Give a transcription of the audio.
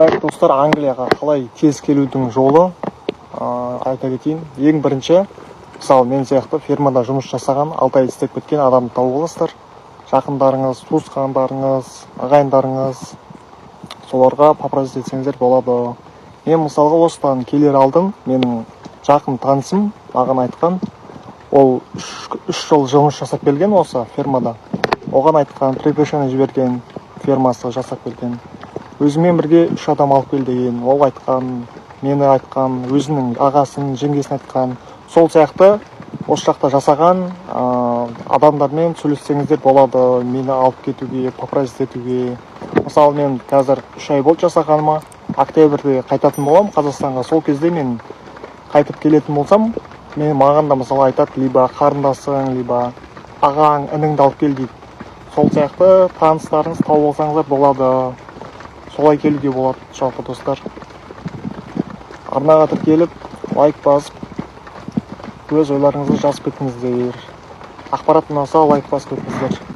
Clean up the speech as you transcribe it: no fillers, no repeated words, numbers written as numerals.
Достар, Англияға қалай тез келудің жолы айта кетейін. Ең бірінші, мысалы мен сияқты фермада жұмыс жасаған, 6 ай істеп кеткен адамды тауып аласыздар. Жақындарыңыз, туысқандарыңыз, ағайындарыңыз, соларға попросить етсеңіздер болады. Мен мысалға осыдан келер алдым, менің жақын танысым маған айтқан, ол 3 жыл жұмыс жасап келген осы фермада. Оған айтқан, приглашение жіберген, фермасы жасап келген. Өзімен бірге 3 адам алып кел деген. Ол айтқан, мені айтқан, өзінің ағасын, жеңгесін айтқан. Сол сияқты осы жақта жасаған адамдармен сөйлессеңіздер болады, мені алып кетуге, попросить етуге. Мысалы мен қазір 3 ай болды жасағаныма, октябрьде қайтатын боламын Қазақстанға. Сол кезде мен қайтып келетін болсам, маған да мысалы айтады, либо қарындасың, либо ағаң, ініңді алып кел дейді. Сол сияқты таныстарыңыз тауып алсаңыздар болады. Солай келуге болады, жалпы достар. Арнаға тіркеліп, лайк басып, өз ойларыңызды жазып кетіңіздер. Ақпарат ұнаса лайк басып кетіңіздер.